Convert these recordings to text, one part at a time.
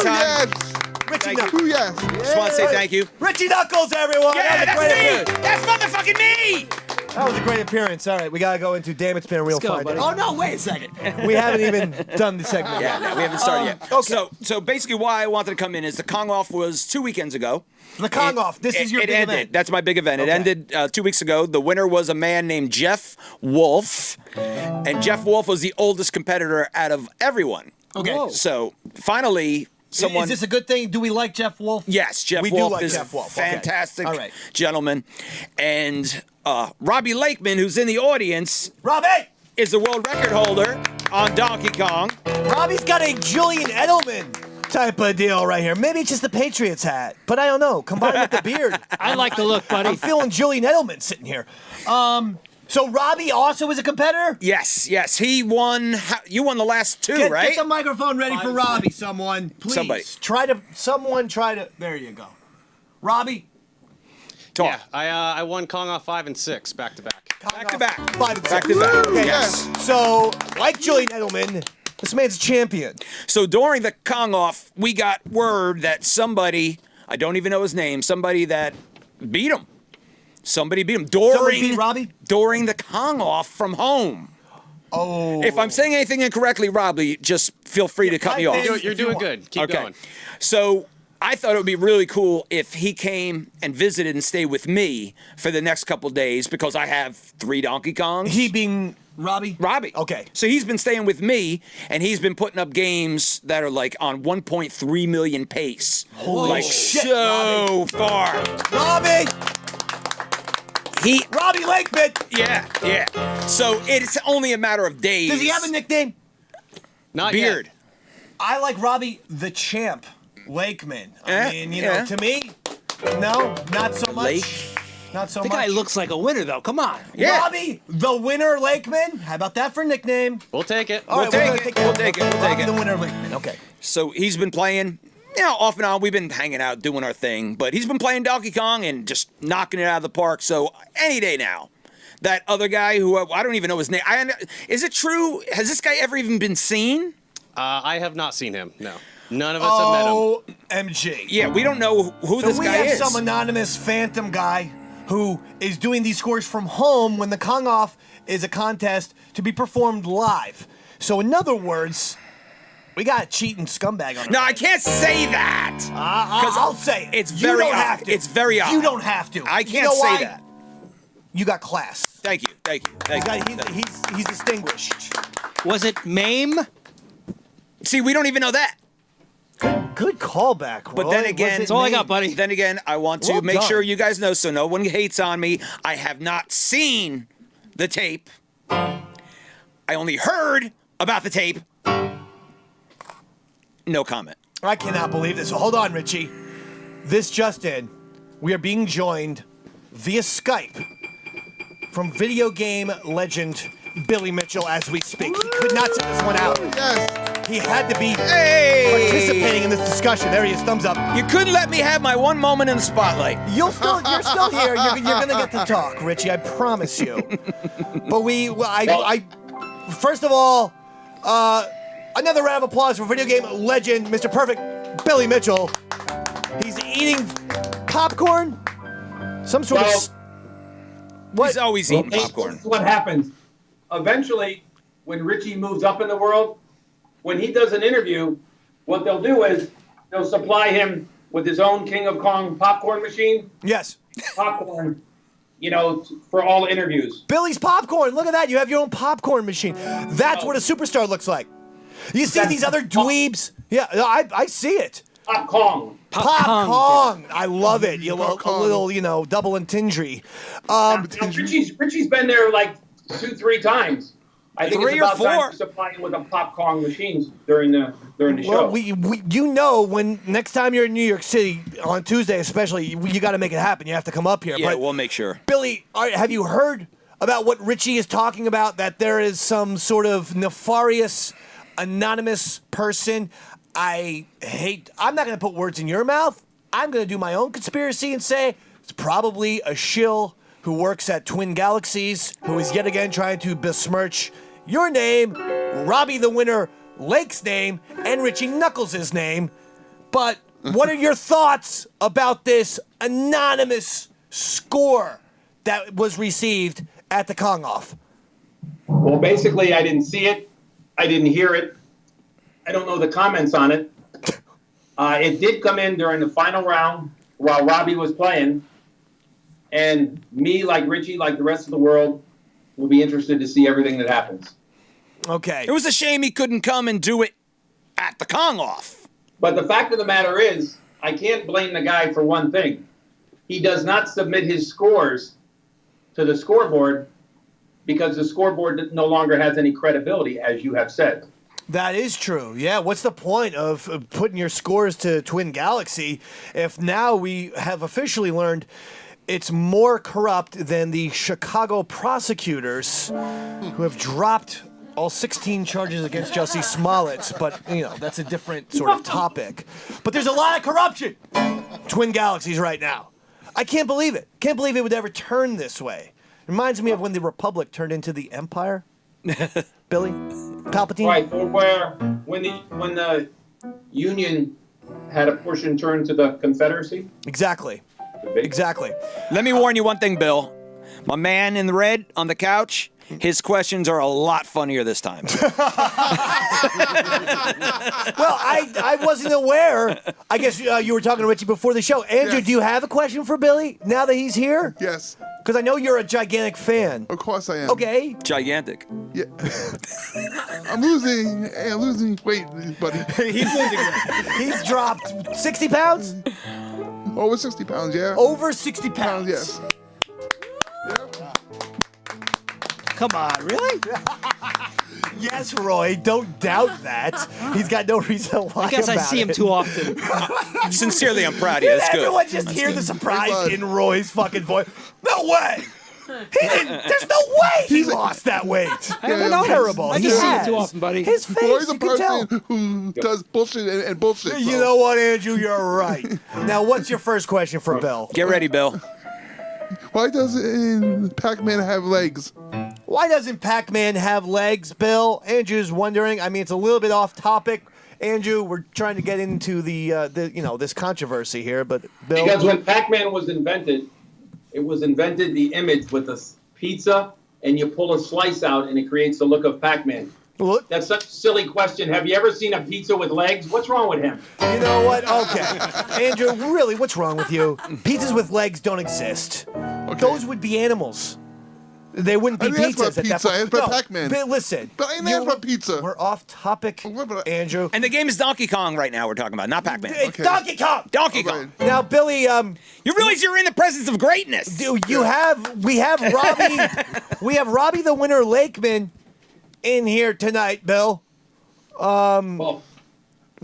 time. Yes. Richie Thank Knuckles. you. Yes. Just want to say thank you. Richie Knuckles, everyone. Yeah, that was a great that's me. appearance. That's motherfucking me. That was a great appearance. All right, we gotta go into Damn It's Been a Real Let's go, Fun buddy. Day. Oh, no, wait a second. We haven't even done the segment Yeah, yet. no, we haven't started yet. okay. So basically, why I wanted to come in is the Kong Off was 2 weekends ago. The Kong Off. This is your big ended. event. That's my big event. Okay. It ended 2 weeks ago. The winner was a man named Jeff Wolf, and Jeff Wolf was the oldest competitor out of everyone. Okay. Whoa. So finally, someone. Is this a good thing? Do we like Jeff Wolf? Yes, Jeff We Wolf do like is Jeff Wolf. Okay. fantastic All right. gentleman, and Robbie Lakeman, who's in the audience, Robbie! is the world record holder on Donkey Kong. Robbie's got a Julian Edelman type of deal right here. Maybe it's just the Patriots hat, but I don't know. Combined with the beard. I like the look, buddy. I'm feeling Julian Edelman sitting here. So Robbie also is a competitor? Yes, he won. You won the last two, Get, right? Get the microphone ready for Robbie, someone. Please. Somebody. Someone try to. There you go. Robbie. Talk. Yeah, I won Kong Off 5 and 6 back to back. Back to back. 5 and 6. Back to back. Okay. Yes. So, like Julian Edelman, this man's a champion. So during the Kong Off, we got word that somebody, I don't even know his name, somebody that beat him. Somebody beat him Somebody beat Robbie? during the Kong Off from home. Oh. If I'm saying anything incorrectly, Robbie, just feel free to cut me pipe off. in. You're doing good. Keep going. So I thought it would be really cool if he came and visited and stayed with me for the next couple days because I have 3 Donkey Kongs. He being Robbie? Robbie. Okay. So he's been staying with me, and he's been putting up games that are like on 1.3 million pace. Holy like shit, so far. Robbie! Robbie Lakeman! Yeah. So it's only a matter of days. Does he have a nickname? Not Beard? Yet. I like Robbie the Champ Lakeman. I Eh, mean, you yeah. know, to me, no, not so much. Lake. Not so The much. guy looks like a winner, though. Come on. Yeah. Robbie the Winner Lakeman. How about that for a nickname? We'll take it. All right, take we're it. gonna We'll take it. We'll take Robbie it. the Winner Lakeman. Okay. So he's been playing, off and on. We've been hanging out, doing our thing. But he's been playing Donkey Kong and just knocking it out of the park. So any day now. That other guy who I don't even know his name. Is it true? Has this guy ever even been seen? I have not seen him. No. None of us have met him. OMG. Yeah, we don't know who this So we guy have is. some anonymous phantom guy who is doing these scores from home when the Kong Off is a contest to be performed live. So in other words, we got a cheating scumbag on our No, I hands. can't say that. I'll say it. It's You very don't odd. have to. It's very odd. You don't have to. I You can't know say why? that. You got class. Thank you. He's distinguished. Was it Mame? See, we don't even know that. Good callback, Roy. But then again, Was it That's all I me? got, buddy. Then again, I want to Well make done. sure you guys know so no one hates on me. I have not seen the tape. I only heard about the tape. No comment. I cannot believe this. So hold on, Richie. This just in. We are being joined via Skype from video game legend Billy Mitchell as we speak. He could not sit this one out. Yes. He had to be Hey! participating in this discussion. There he is. Thumbs up. You couldn't let me have my one moment in the spotlight. You're still here. You're gonna get to talk, Richie. I promise you. But first of all, another round of applause for video game legend, Mr. Perfect, Billy Mitchell. He's eating popcorn. Some sort Well, of. What? He's always eating popcorn. This is what happens. Eventually, when Richie moves up in the world, when he does an interview, what they'll do is they'll supply him with his own King of Kong popcorn machine. Yes. Popcorn, for all interviews. Billy's popcorn. Look at that. You have your own popcorn machine. That's what a superstar looks like. You see these other dweebs? Yeah, I see it. Pop Kong. Pop Kong. Kong. I love it. You Pop know, a Kong. little, double entendre. Now, Richie's been there like 2-3 times. I think 3 it's or about 4. time to supply him with a Pop Kong machines during the show. Well, when next time you're in New York City on Tuesday, especially, you got to make it happen. You have to come up here. Yeah, But we'll make sure. Billy, have you heard about what Richie is talking about? That there is some sort of nefarious, anonymous person. I'm not going to put words in your mouth. I'm going to do my own conspiracy and say it's probably a shill who works at Twin Galaxies, who is yet again trying to besmirch your name, Robbie the Winner Lake's name, and Richie Knuckles' name. But what are your thoughts about this anonymous score that was received at the Kong Off? Well, basically, I didn't see it. I didn't hear it. I don't know the comments on it. It did come in during the final round while Robbie was playing. And me, like Richie, like the rest of the world, will be interested to see everything that happens. Okay. It was a shame he couldn't come and do it at the Kong Off. But the fact of the matter is, I can't blame the guy for one thing. He does not submit his scores to the scoreboard because the scoreboard no longer has any credibility, as you have said. That is true. Yeah, what's the point of putting your scores to Twin Galaxy if now we have officially learned it's more corrupt than the Chicago prosecutors who have dropped all 16 charges against Jussie Smollett, but, that's a different sort of topic. But there's a lot of corruption. Twin Galaxies right now. I can't believe it. Can't believe it would ever turn this way. Reminds me of when the Republic turned into the Empire. Billy? Palpatine? Right, or when the Union had a portion turned to the Confederacy. Exactly. Exactly. Let me warn you one thing, Bill. My man in the red on the couch, his questions are a lot funnier this time. Well, I wasn't aware. I guess you were talking to Richie before the show. Andrew, Yes. do you have a question for Billy now that he's here? Yes, Because I know you're a gigantic fan. of course I am. Okay. Gigantic. Yeah. I'm losing weight, buddy. He's losing weight. He's dropped 60 pounds? Over 60 pounds, yeah. Over 60 pounds. Yes. Yeah. Come on, really? Yes, Roy. Don't doubt that. He's got no reason to lie I guess I about see him it. too often. Sincerely, I'm proud of you. Did That's good. everyone just hear the surprise Bud. in Roy's fucking voice? No way! He didn't. There's no way he lost that weight. don't know. Terrible. I He just see has. it too often, buddy. His face, Roy's a you can tell. person who does bullshit and bullshit. You so. know what, Andrew? You're right. Now, what's your first question for Bill? Get ready, Bill. Why doesn't Pac-Man have legs? Why doesn't Pac-Man have legs, Bill? Andrew's wondering. I mean, it's a little bit off topic. Andrew, we're trying to get into the this controversy here, but Bill. Because when Pac-Man was invented, it was invented the image with a pizza, and you pull a slice out, and it creates the look of Pac-Man. Look, That's such a silly question. Have you ever seen a pizza with legs? What's wrong with him? you know what? Okay. Andrew, really, what's wrong with you? Pizzas with legs don't exist. Those would be animals. They wouldn't be I didn't ask pizzas about at that pizza, I point. asked about Pac-Man. But listen. But I didn't ask about pizza. We're off topic, Andrew. And the game is Donkey Kong right now we're talking about, not Pac-Man. It's Okay. Donkey Kong. Donkey Okay. Kong. Now, Billy, You realize you're in the presence of greatness. we have Robbie the Winner Lakeman in here tonight, Bill. Well,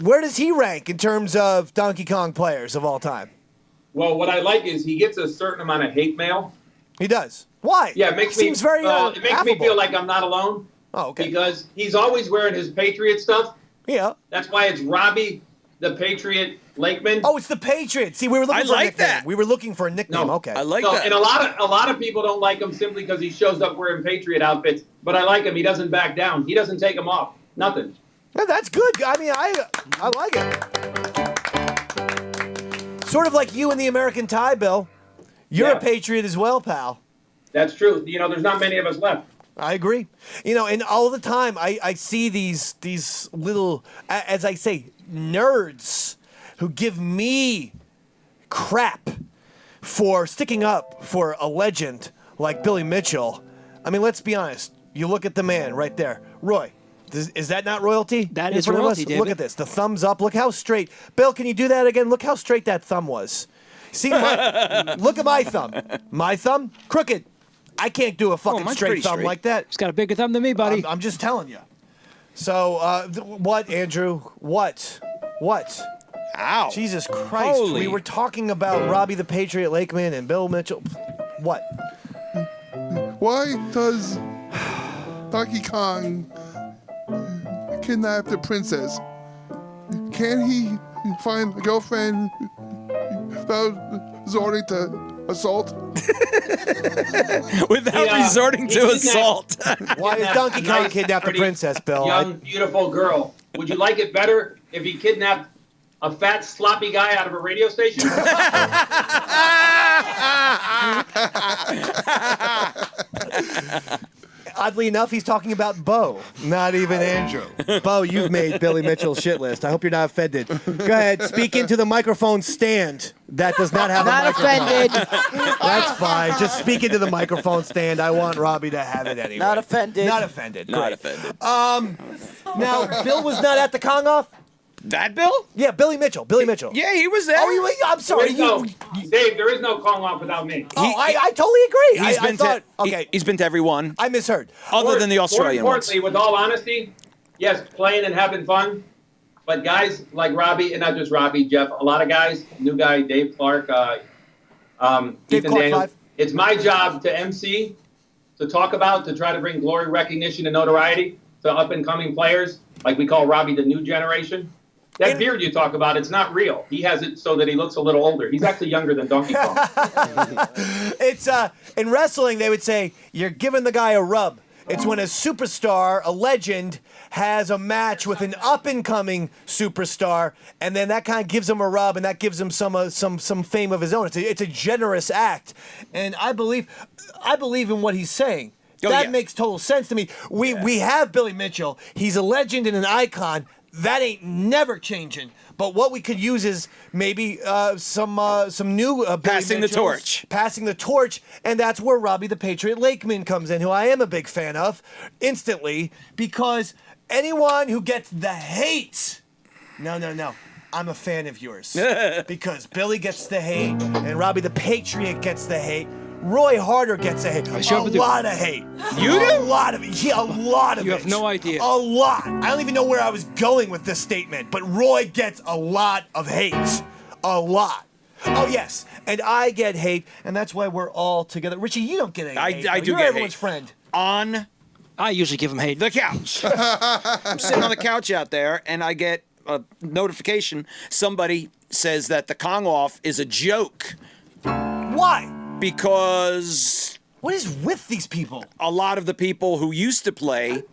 Where does he rank in terms of Donkey Kong players of all time? what I like is he gets a certain amount of hate mail. He does. Why? Yeah, it makes Seems very it makes me affable. feel like I'm not alone. Oh, okay. Because he's always wearing his Patriot stuff. Yeah. That's why it's Robbie the Patriot Lakeman. Oh, it's the Patriots. See, we were looking I for a like nickname. that. We were looking for a nickname. No, Okay. I like So, that. and a lot of people don't like him simply because he shows up wearing Patriot outfits. But I like him. He doesn't back down. He doesn't take them off. Nothing. Yeah, that's good. I mean, I like it. Sort of like you and the American tie, Bill. You're Yeah. a Patriot as well, pal. That's true. There's not many of us left. I agree. And all the time I see these little, as I say, nerds who give me crap for sticking up for a legend like Billy Mitchell. I mean, let's be honest. You look at the man right there. Roy, is that not royalty? That in is front of royalty, us? David. Look at this. The thumbs up. Look how straight. Bill, can you do that again? Look how straight that thumb was. See, look at my thumb. My thumb, crooked. I can't do a fucking mine's straight pretty thumb straight. like that. He's got a bigger thumb than me, buddy. I'm just telling you. So, what, Andrew? What? Ow. Jesus Christ. Holy. We were talking about Robbie the Patriot Lakeman and Bill Mitchell. What? Why does Donkey Kong kidnap the princess? Can he find a girlfriend without resorting to assault? Without Yeah, resorting he to kidnapped- assault. Why does Kidnapped Donkey a Kong nice, kidnap the pretty princess, Bill? Young, beautiful girl. Would you like it better if he kidnapped a fat, sloppy guy out of a radio station? Oddly enough, he's talking about Bo, not even Andrew. Bo, you've made Billy Mitchell's shit list. I hope you're not offended. Go ahead, speak into the microphone stand. That does not have a microphone. Offended. That's fine. Just speak into the microphone stand. I want Robbie to have it anyway. Not offended. Not offended. Not Great. offended. Now, Bill was not at the Kong off? That Bill? Yeah, Billy Mitchell. Billy Mitchell. Yeah, he was there. Oh, I'm sorry. Dave, there is no Kong off without me. I totally agree. He's I been thought, to, okay, he's been to every one, I misheard. other than the Australian More ones. importantly, with all honesty, yes, playing and having fun, but guys like Robbie, and not just Robbie, Jeff, a lot of guys, new guy, Dave Clark, Dave Ethan Clark Daniels. 5. It's my job to MC, to talk about, to try to bring glory, recognition, and notoriety to up-and-coming players, like we call Robbie the new generation. That beard you talk about, it's not real. He has it so that he looks a little older. He's actually younger than Donkey Kong. It's in wrestling they would say you're giving the guy a rub. It's when a superstar, a legend, has a match with an up-and-coming superstar, and then that kind of gives him a rub, and that gives him some fame of his own. It's a generous act, and I believe in what he's saying. Oh, That yeah. makes total sense to me. We have Billy Mitchell. He's a legend and an icon. That ain't never changing. But what we could use is maybe some new Billy Passing the Mitchells. torch. Passing the torch, and that's where Robbie the Patriot Lakeman comes in, who I am a big fan of, instantly, because anyone who gets the hate, no, I'm a fan of yours. Because Billy gets the hate, and Robbie the Patriot gets the hate. Roy Harder gets a hate. sure A do. lot of hate. You do? A lot of it. Yeah, a lot of it. You have no idea. A lot. I don't even know where I was going with this statement, but Roy gets a lot of hate. A lot. Oh, yes. And I get hate, and that's why we're all together. Richie, you don't get any hate. I though. do You're get everyone's hate. friend. On I usually give him hate. the couch. I'm sitting on the couch out there, and I get a notification. Somebody says that the Kong off is a joke Why? because What is with these people? a lot of the people who used to play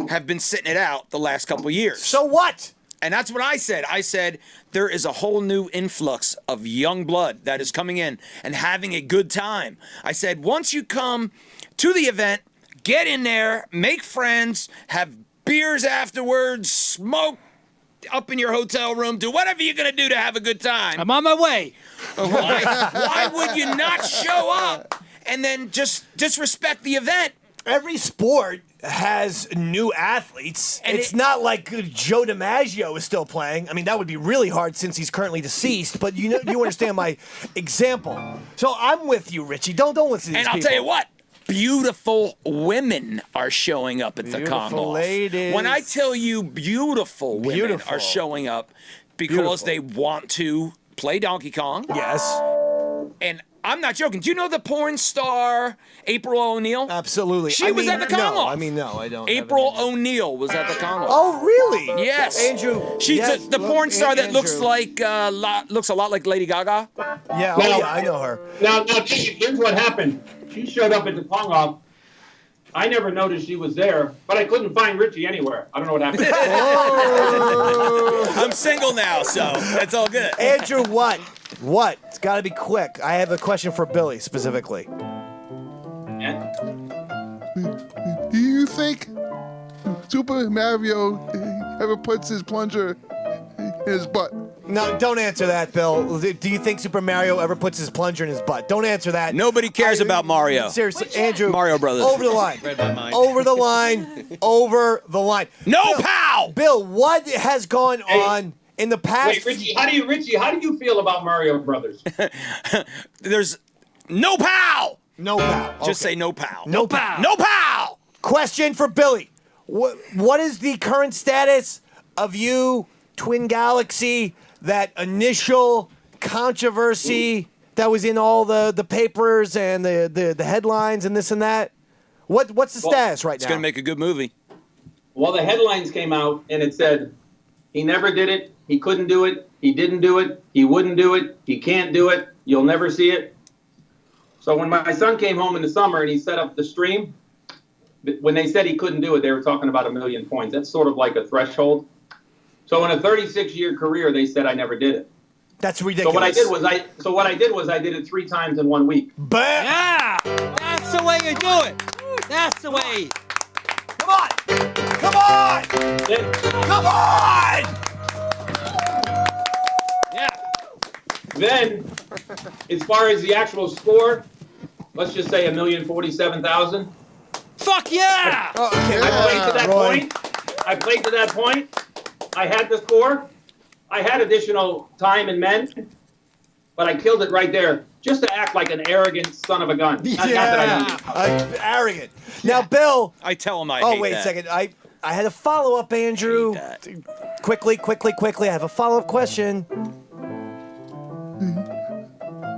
have been sitting it out the last couple of years. So what? And that's what I said. I said there is a whole new influx of young blood that is coming in and having a good time. I said once you come to the event, get in there, make friends, have beers afterwards, smoke up in your hotel room, do whatever you're gonna do to have a good time. I'm on my way. Why would you not show up and then just disrespect the event? Every sport has new athletes. And it's not like Joe DiMaggio is still playing. I mean, that would be really hard since he's currently deceased. But you understand my example. So I'm with you, Richie. Don't listen to these And I'll people. tell you what, beautiful women are showing up at the Beautiful Kong Off. ladies. When I tell you beautiful women Beautiful. are showing up Beautiful. because they want to play Donkey Kong. Yes, And I'm not joking. Do you know the porn star April O'Neil? absolutely. She was at the Kong no, Off. I mean, no, I don't. have April any- O'Neil was at the Kong Off. Oh, really? Yes, Andrew. She's yes, the porn star that looks Andrew. like looks a lot like Lady Gaga. Yeah, oh No. yeah, I know her. Now, Dave, here's what happened. She showed up at the Kong Off. I never noticed she was there, but I couldn't find Richie anywhere. I don't know what happened. I'm single now, so that's all good. Andrew, what? What? It's got to be quick. I have a question for Billy specifically. Do you think Super Mario ever puts his plunger in his butt? No, don't answer that, Bill. Do you think Super Mario ever puts his plunger in his butt? Don't answer that. Nobody cares about Mario. Seriously, Andrew. Mario Brothers. Over the line. Read my mind. Over the line. Over the line. No Bill, pow! Bill, what has gone on in the past? Wait, Richie, how do you feel about Mario Brothers? There's no pow! No pow. Just Okay. say no pow. No pow. No pow! Question for Billy. What is the current status of you, Twin Galaxy, that initial controversy that was in all the papers and the headlines and this and that? What's the status right It's now? gonna make a good movie. Well, the headlines came out and it said, he never did it, he couldn't do it, he didn't do it, he wouldn't do it, he can't do it, you'll never see it. So when my son came home in the summer and he set up the stream, when they said he couldn't do it, they were talking about 1 million points. That's sort of like a threshold. So in a 36-year career, they said I never did it. That's ridiculous. So what I did was I did it 3 times in 1 week. Bam! Yeah, that's the way you do it. That's the way. Come on! Come on! Then, Come on! Yeah. then, as far as the actual score, let's just say 1,047,000. Fuck yeah! Oh, okay. I played to that Roy. point. I played to that point. I had the score. I had additional time in men, but I killed it right there just to act like an arrogant son of a gun. Not that I don't. Arrogant. Now, Bill. I tell him I Oh, hate wait that. a second. I had a follow-up, Andrew. Hate that. Quickly. I have a follow-up question.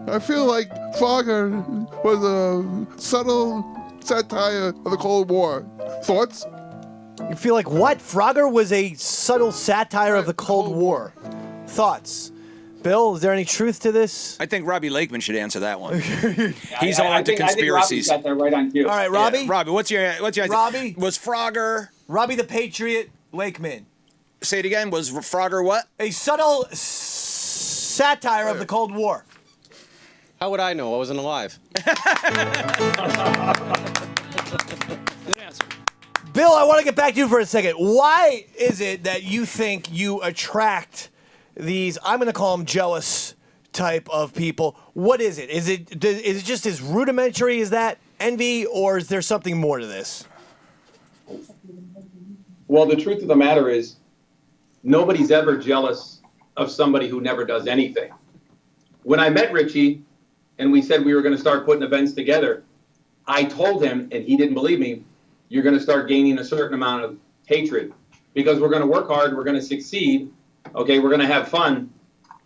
I feel like Frogger was a subtle satire of the Cold War. Thoughts? You feel like what? Frogger was a subtle satire of the Cold War. Thoughts? Bill, is there any truth to this? I think Robbie Lakeman should answer that one. He's I all into think Robbie's conspiracies. got that right on cue. All right, Robbie. Yeah, Robbie, what's your answer? Robbie? Was Frogger? Robbie the Patriot Lakeman. Say it again. Was Frogger what? A subtle satire of the Cold War. How would I know? I wasn't alive. Good answer. Bill, I want to get back to you for a second. Why is it that you think you attract these, I'm going to call them jealous type of people? What is it? Is it just as rudimentary as that, envy, or is there something more to this? Well, the truth of the matter is, nobody's ever jealous of somebody who never does anything. When I met Richie and we said we were going to start putting events together, I told him, and he didn't believe me, you're going to start gaining a certain amount of hatred because we're going to work hard, we're going to succeed, okay, we're going to have fun.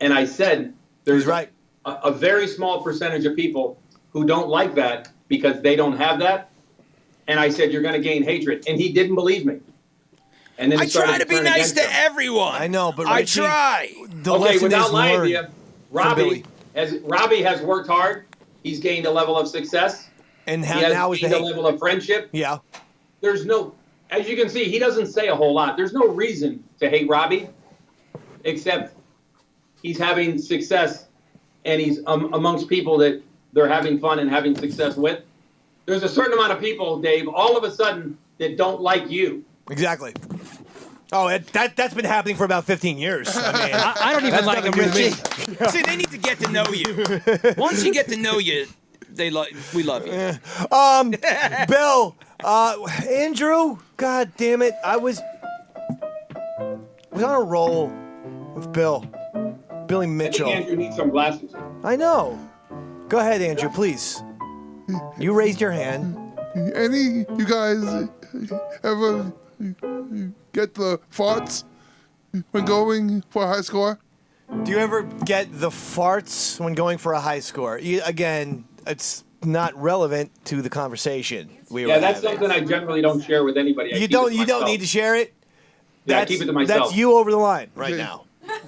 And I said, there's right. a very small percentage of people who don't like that because they don't have that. And I said, you're going to gain hatred. And he didn't believe me. And then I it started try to be turn nice against to him. everyone. I know, but I Richie, try. The Okay, lesson without is lying to learned you, from Billy. Robbie has worked hard. He's gained a level of success. And He has now is the gained a hate. level of friendship. Yeah. There's no, as you can see, he doesn't say a whole lot. There's no reason to hate Robbie, except he's having success and he's amongst people that they're having fun and having success with. There's a certain amount of people, Dave, all of a sudden that don't like you. Exactly. Oh, that's been happening for about 15 years. I mean, I don't even that's like him, nothing new to Richie. me. See, they need to get to know you. Once you get to know you, we love you. Bill, Andrew, God damn it, I was on a roll with Billy I think Mitchell. Andrew needs some glasses. I know. Go ahead, Andrew, please. You raised your hand. Any you guys ever get the farts when going for a high score? Do you ever get the farts when going for a high score? Again, it's not relevant to the conversation we were Yeah, that's having. something I generally don't share with anybody. I You keep don't it to myself. need to share it. Yeah, I keep it to myself. That's you over the line right Okay. now.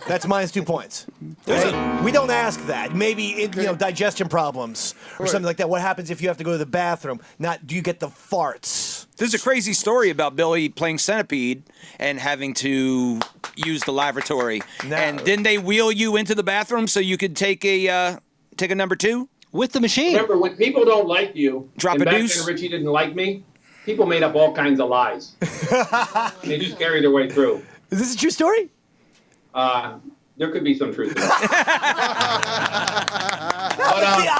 That's -2 points. Okay? We don't ask that. Maybe digestion problems or something like that. What happens if you have to go to the bathroom? Not do you get the farts? There's a crazy story about Billy playing Centipede and having to use the lavatory. No. And didn't they wheel you into the bathroom so you could take a number 2? With the machine. Remember, when people don't like you, Drop and a back deuce. then Richie didn't like me, people made up all kinds of lies. They just carried their way through. Is this a true story? There could be some truth in it. See,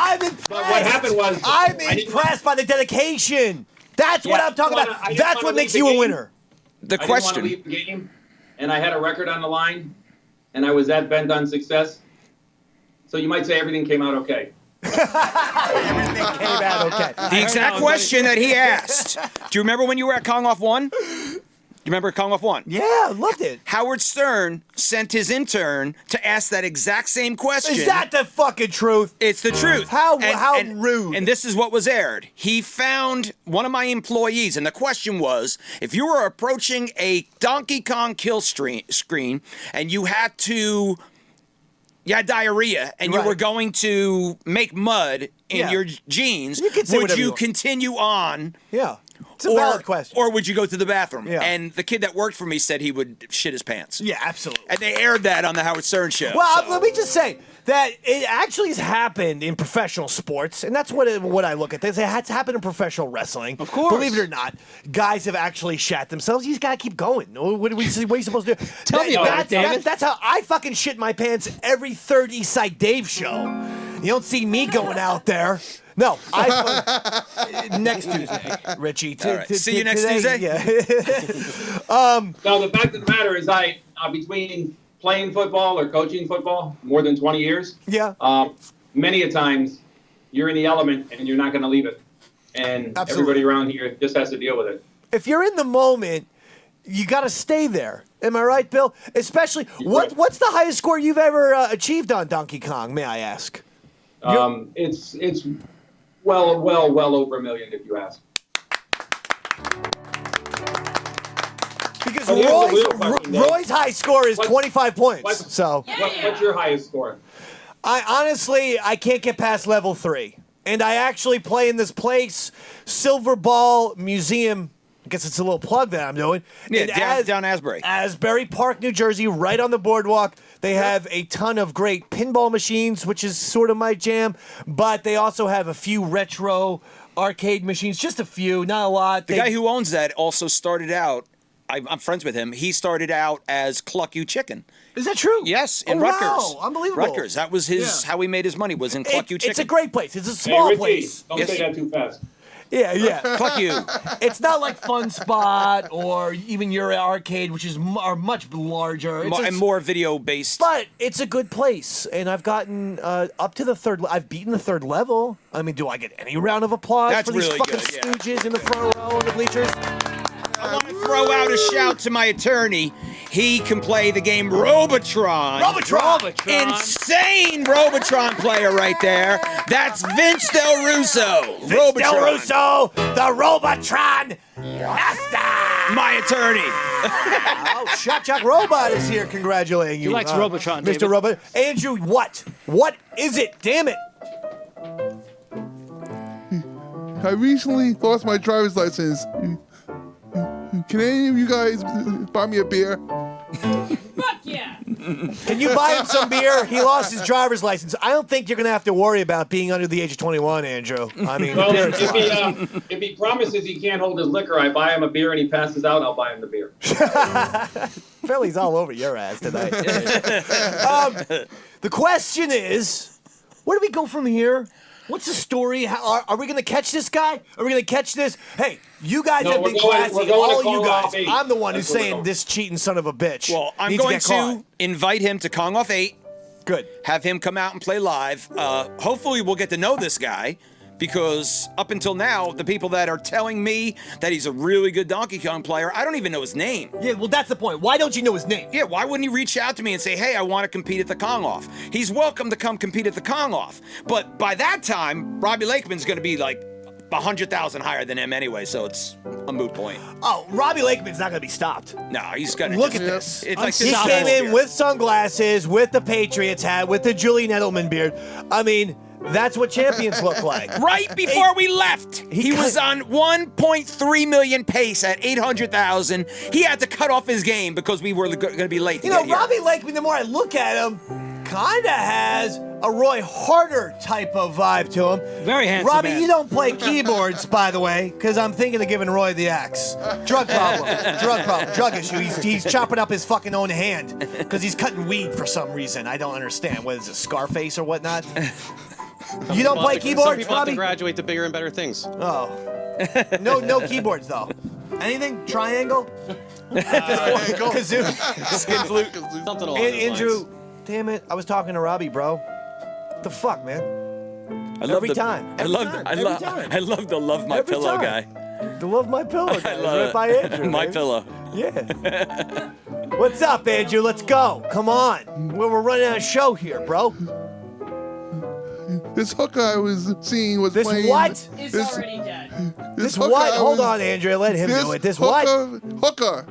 I'm impressed. but what happened was I'm I didn't impressed by the dedication. That's what Yeah, I'm talking I about. didn't That's wanna what leave makes the you a game. winner. The I didn't want to question. leave the game, and I had a record on the line, and I was that bent on success. So you might say everything came out okay. Everything came out okay. The exact question that he asked. Do you remember when you were at Kong Off 1? Do you remember Kong Off 1? Yeah, I loved it. Howard Stern sent his intern to ask that exact same question. Is that the fucking truth? It's the truth. How rude. And this is what was aired. He found one of my employees, and the question was, if you were approaching a Donkey Kong kill screen and you had diarrhea and you Right. were going to make mud in Yeah. your jeans, You can say would whatever you you want. continue on Yeah. It's a valid question. Or would you go to the bathroom? Yeah. And the kid that worked for me said he would shit his pants. Yeah, absolutely. And they aired that on the Howard Stern show. Well, so. let me just say that it actually has happened in professional sports, and that's what I look at. This it has happened in professional wrestling. Of course. Believe it or not, guys have actually shat themselves. You just gotta keep going. What are you supposed to do? Tell me about it, David. That's how I fucking shit my pants every third East Side Dave show. You don't see me going out there. No, next Tuesday, Richie. All right. See you next Tuesday? Yeah. No, the fact of the matter is, between playing football or coaching football more than 20 years, Yeah. many a times you're in the element and you're not going to leave it. And Absolutely. everybody around here just has to deal with it. If you're in the moment, you got to stay there. Am I right, Bill? Especially, what's the highest score you've ever achieved on Donkey Kong, may I ask? It's well over $1 million, if you ask. Because But here's the real question, Dave. Roy's high score is 25 points. So What's your highest score? I can't get past level 3. And I actually play in this place, Silver Ball Museum. I guess it's a little plug that I'm doing. Yeah, And down Asbury. Asbury Park, New Jersey, right on the boardwalk. They have a ton of great pinball machines, which is sort of my jam. But they also have a few retro arcade machines, just a few, not a lot. The guy who owns that also started out, I'm friends with him, he started out as Cluck You Chicken. Is that true? Yes, in Oh, Rutgers. wow, unbelievable. Rutgers. That was how he made his money, was in Cluck You Chicken. It's a great place. It's a Hey, small Richie, place. don't Yes. say that too fast. Yeah. Cluck You. It's not like Fun Spot or even your arcade, which are much larger. It's And more video-based. But it's a good place, and I've gotten up to the third. I've beaten the third level. I mean, do I get any round of applause That's for these really fucking good, yeah. stooges in the front row of the bleachers? I want to throw out a shout to my attorney. He can play the game Robotron. Insane Robotron player right there. That's Vince Del Russo. Vince Del Russo, the Robotron master. My attorney. Oh, Shot Jock Robot is here congratulating you. He likes Robotron, Mr. David. Robot. Andrew, what? What is it? Damn it. I recently lost my driver's license. Can any of you guys buy me a beer? Fuck yeah! Can you buy him some beer? He lost his driver's license. I don't think you're going to have to worry about being under the age of 21, Andrew. I mean, Well, appearance-wise. if he promises he can't hold his liquor, I buy him a beer and he passes out, I'll buy him the beer. Philly's all over your ass tonight. The question is, where do we go from here? What's the story? Are we going to catch this guy? Are we going to catch this? Hey, you guys No, have we're been going- classy. we're going All to you Kong guys. off 8. I'm the one who's That's where we're saying going. this cheating son of a bitch. Well, I'm needs going get caught. to invite him to Kong Off 8. Good. Have him come out and play live. Hopefully we'll get to know this guy, because up until now, the people that are telling me that he's a really good Donkey Kong player, I don't even know his name. Yeah, well, that's the point. Why don't you know his name? Yeah, why wouldn't he reach out to me and say, hey, I want to compete at the Kong Off? He's welcome to come compete at the Kong Off. But by that time, Robbie Lakeman's going to be like 100,000 higher than him anyway, so it's a moot point. Oh, Robbie Lakeman's not going to be stopped. No, he's going to Look at this. It's like He this came in atmosphere. with sunglasses, with the Patriots hat, with the Julian Edelman beard. I mean, that's what champions look like. Right before we left, he was on 1.3 million pace at 800,000. He had to cut off his game because we were going to be late to You know, get here. Robbie Lakeman, the more I look at him, kind of has a Roy Harder type of vibe to him. Very handsome Robbie, man. you don't play keyboards, by the way, because I'm thinking of giving Roy the axe. Drug problem, drug issue. He's chopping up his fucking own hand because he's cutting weed for some reason. I don't understand. What is it, Scarface or whatnot? You don't play Some keyboards, people have to Robbie? graduate to bigger and better things. Oh. No keyboards, though. Anything? Triangle? Kazoo? Skin flute. Something along those Andrew, lines. damn it. I was talking to Robbie, bro. What the fuck, man? I love Every time. I Every love time. I Every love time. I love the Love My Every Pillow time. guy. The Love My Pillow guy. I love Right it. by Andrew. My baby. Pillow. Yeah. What's up, Andrew? Let's go. Come on. We're running a show here, bro. This hooker I was seeing was This playing. what? Is This- already dead. This hooker what? I Hold was- on, Andrew. Let him do it. This what? Hooker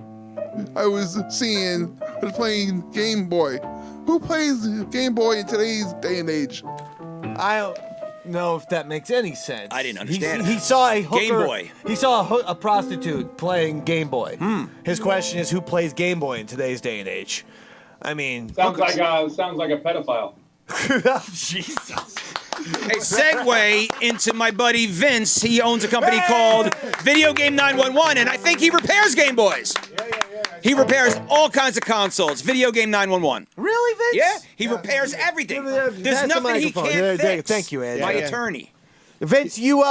I was seeing was playing Game Boy. Who plays Game Boy in today's day and age? know if that makes any sense. I didn't understand He it. saw a hooker. Game Boy. He saw a prostitute playing Game Boy. His question is, who plays Game Boy in today's day and age? I mean, Sounds like a pedophile. Jesus. A segue into my buddy Vince. He owns a company called Video Game 911, and I think he repairs Game Boys. He repairs all kinds of consoles. Video Game 911. Really, Vince? Yeah, he repairs everything. Pass There's the nothing he microphone. can't fix. Thank you, Ed. My attorney. Vince, you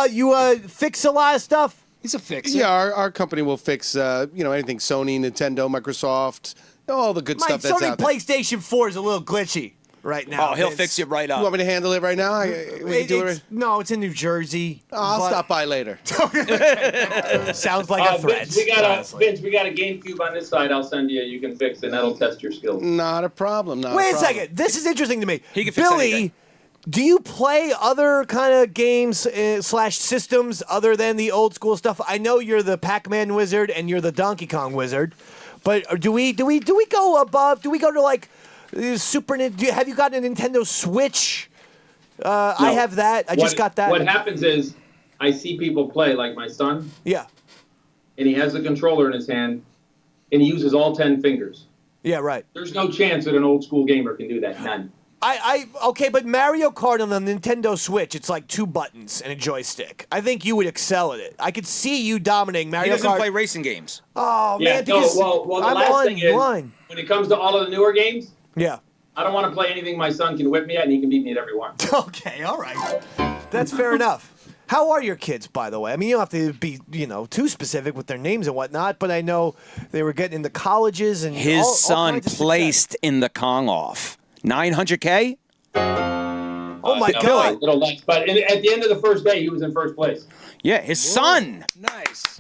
fix a lot of stuff. He's a fixer. Yeah, our company will fix anything Sony, Nintendo, Microsoft, all the good My stuff that's Sony out there. PlayStation 4 is a little glitchy right now. Oh, he'll Vince. fix it right You want up. me to handle it right now? We can do it. No, it's in New Jersey. I'll but- stop by later. Sounds like a threat. Vince, we got a GameCube on this side. I'll send you. You can fix it. That'll test your skills. Not a problem. Wait a second. This is interesting to me. He can fix Billy, anything. do you play other kind of games slash systems other than the old school stuff? I know you're the Pac-Man wizard and you're the Donkey Kong wizard, but do we go above? Do we go to like Super? Have you gotten a Nintendo Switch? I have that. I just got that. What happens is, I see people play, like my son, Yeah. and he has the controller in his hand, and he uses all 10 fingers. Yeah. Right. There's no chance that an old school gamer can do that. None. Okay, but Mario Kart on the Nintendo Switch, it's like 2 buttons and a joystick. I think you would excel at it. I could see you dominating He Mario doesn't Kart. play racing games. Oh Yeah, man, because well, the I'm last thing is, online. when it comes to all of the newer games, Yeah. I don't want to play anything my son can whip me at, and he can beat me at every one. Okay, all right. That's fair enough. How are your kids, by the way? I mean, you don't have to be, too specific with their names and whatnot, but I know they were getting into colleges and His all son kinds of success. placed in the Kong off. 900K? Oh my No, God! a little less. But at the end of the first day, he was in first place. Yeah, his son. Nice.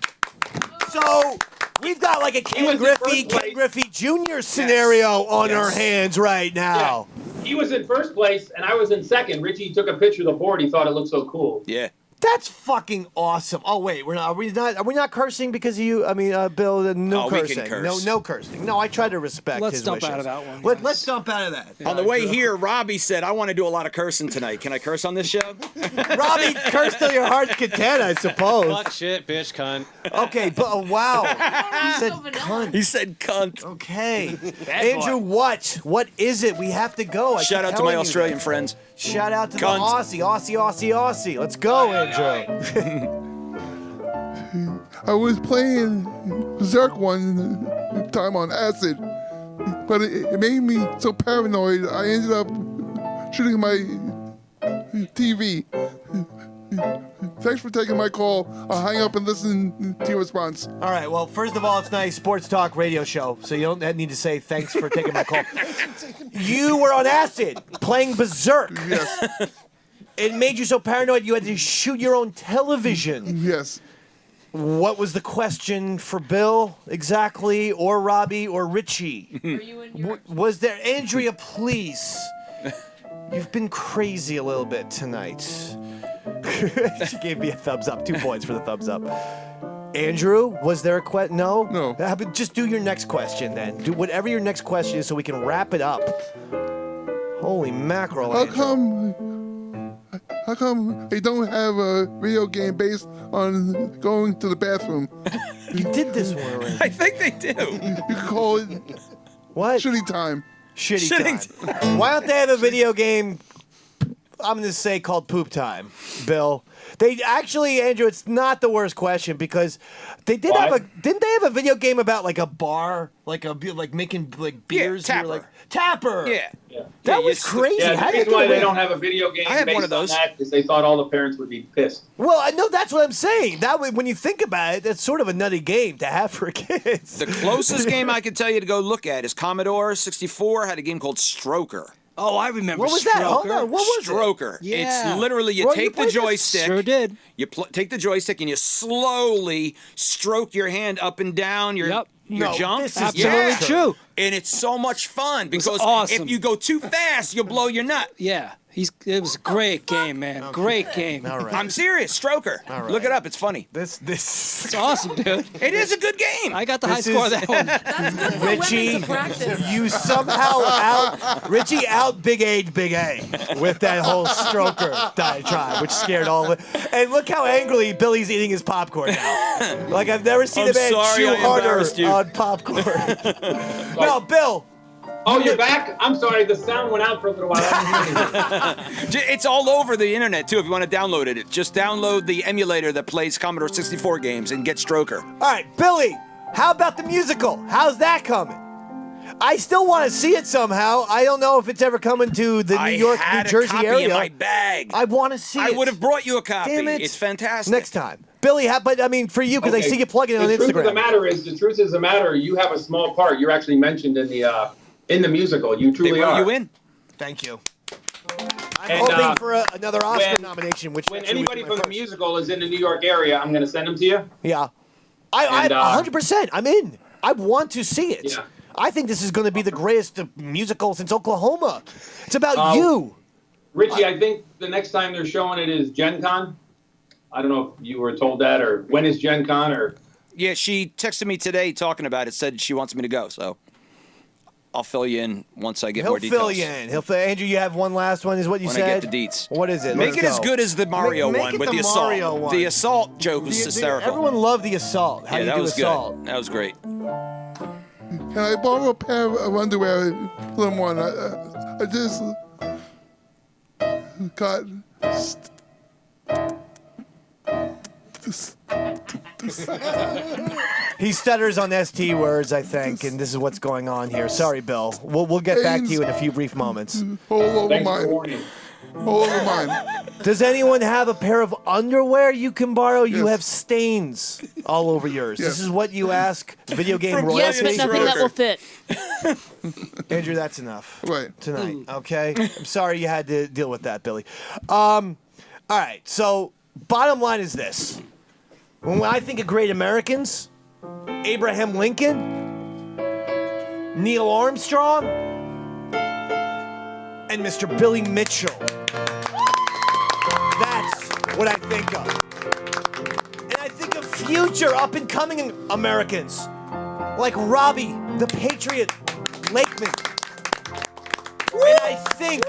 So we've got like a Ken was in Griffey, first place. Ken Griffey Jr. scenario on our Yes. hands right now. He was in first place, and I was in second. Richie took a picture of the board. He thought it looked so cool. Yeah. That's fucking awesome. Oh wait, are we not cursing because of you? I mean, Bill, no Oh, we can cursing. curse. No cursing. No, I try to respect Let's his dump wishes. out of that one, Let, yes. Let's dump out of that. On the way here, Robbie said, I want to do a lot of cursing tonight. Can I curse on this show? Robbie, curse till your heart's content, I suppose. Fuck shit, bitch, cunt. Okay, but wow, he said so vanilla. cunt. He said cunt. Okay, Andrew, what is it? We have to go. I Shout keep out to telling my you Australian that. friends. Shout out to Cunt. the Aussie. Let's go, Andrew. I was playing Berserk one time on acid, but it made me so paranoid I ended up shooting my TV. Thanks for taking my call. I'll hang up and listen to your response. All right. Well, first of all, it's not a sports talk radio show, so you don't need to say thanks for taking my call. You were on acid playing Berserk. Yes, It made you so paranoid you had to shoot your own television. yes. What was the question for Bill exactly, or Robbie, or Richie? Are you in your Was there Andrea? Please, you've been crazy a little bit tonight. She gave me a thumbs up. 2 points for the thumbs up. Andrew, was there a question? No? No. How about just do your next question then. Do whatever your next question is so we can wrap it up. Holy mackerel, Andrew. How come they don't have a video game based on going to the bathroom? You did this one already. I think they do. You could call it What? shitty time. Shitty Shitting time. Why don't they have a video game, I'm going to say, called Poop Time, Bill? They actually, Andrew, it's not the worst question because they did What? didn't they have a video game about like a bar, like making like beers? Yeah, You were like, Tapper. Yeah. That Yeah, was you crazy. Yeah, How the did reason you why get they away? don't have a video game I have based one of those. on that is they thought all the parents would be pissed. Well, I know that's what I'm saying. That way, when you think about it, that's sort of a nutty game to have for kids. The closest game I could tell you to go look at is Commodore 64 had a game called Stroker. Oh, I remember. What was that? Hold Stroker. on. What was it? Stroker. Yeah. It's literally you Roy, you take the played this? joystick. Sure did. You take the joystick and you slowly stroke your hand up and down. Yep. Your jump? This is Absolutely Yeah. true. And it's so much fun because awesome. if you go too fast, you'll blow your nut. Yeah, it was a great game, man. Great game. All right. I'm serious. Stroker. right. Look it up. It's funny. This It's awesome, dude. It is a good game. I got the high This score of is- that one. Richie, you somehow Richie out Big A with that whole stroker diatribe, which scared all of it. And look how angrily Billy's eating his popcorn now. Like I've never seen I'm a man sorry chew I harder embarrassed you. on popcorn. No, Bill. Oh, you're back? I'm sorry, the sound went out for a little while. I didn't hear anything. It's all over the internet too. If you want to download it, just download the emulator that plays Commodore 64 games and get Stroker. All right, Billy. How about the musical? How's that coming? I still want to see it somehow. I don't know if it's ever coming to the New York, I had New Jersey a copy area. in my bag. I want to see I it. would have brought you a copy. Damn it. It's fantastic. Next time. Billy, but I mean, for you, because I Okay. see you plugging it on The truth of the Instagram. matter is, you have a small part. You're actually mentioned in the musical. You They truly wrote are. you in. Thank you. I'm And, hoping uh, for another Oscar when- nomination, which When actually would anybody be my from the first. musical is in the New York area, I'm going to send them to you. Yeah. I And, 100%. I'm in. I want to see it. Yeah. I think this is going to be the greatest musical since Oklahoma. It's about you. Richie, I think the next time they're showing it is Gen Con. I don't know if you were told that, or when is Gen Con, or... Yeah, she texted me today talking about it. Said she wants me to go, so I'll fill you in once I get He'll more details. fill you in. Andrew, you have one last one, is what you When I said? get the deets. What is it? Make Let's it as go. good as the Mario Make one it with the the assault. Mario one. The assault joke was hysterical. Everyone loved the assault. How yeah, you that do was assault. good. That was great. Can I borrow a pair of underwear, little one? I just got. He stutters on ST words, I think, and this is what's going on here. Sorry, Bill. We'll get back to you in a few brief moments. All over Thanks for mine. warning. All over mine. Does anyone have a pair of underwear you can borrow? You Yes. have stains all over yours. Yes. This is what you ask video game From royalty. Yes, but nothing that will fit. Andrew, that's enough Right. tonight. Okay, I'm sorry you had to deal with that, Billy. All right. So, bottom line is this: when I think of great Americans, Abraham Lincoln, Neil Armstrong, and Mr. Billy Mitchell. That's what I think of. And I think of future up-and-coming Americans like Robbie, the Patriot Lakeman. And I think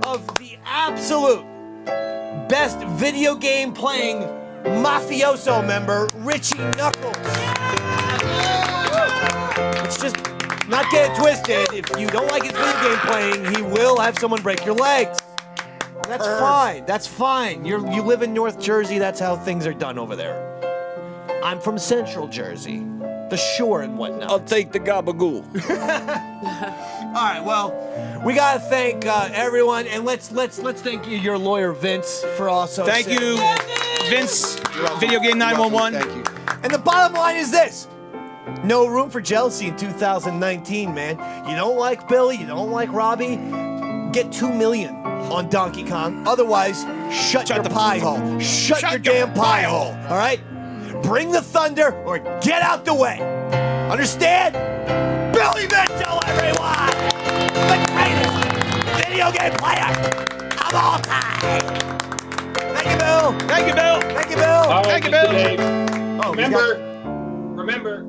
of the absolute best video game playing mafioso member, Richie Knuckles. It's just, not get it twisted. If you don't like his video game playing, he will have someone break your legs. That's fine. That's fine. You live in North Jersey. That's how things are done over there. I'm from Central Jersey, the shore and whatnot. I'll take the gabagool. All right. Well, we gotta thank everyone, and let's thank your lawyer Vince for also. Thank saying- you, Vince. Video Game 911. Thank you. And the bottom line is this: no room for jealousy in 2019, man. You don't like Billy, you don't like Robbie. Get $2 million on Donkey Kong. Otherwise, shut your the pie hole. Shut your damn pie hole. All right? Bring the thunder or get out the way. Understand? Billy Mitchell, everyone! The greatest video game player of all time! Thank you, Bill! Thank you, Bill. Thank you, Bill! All right, Thank you, Bill. Dave. Oh, he's got- Remember,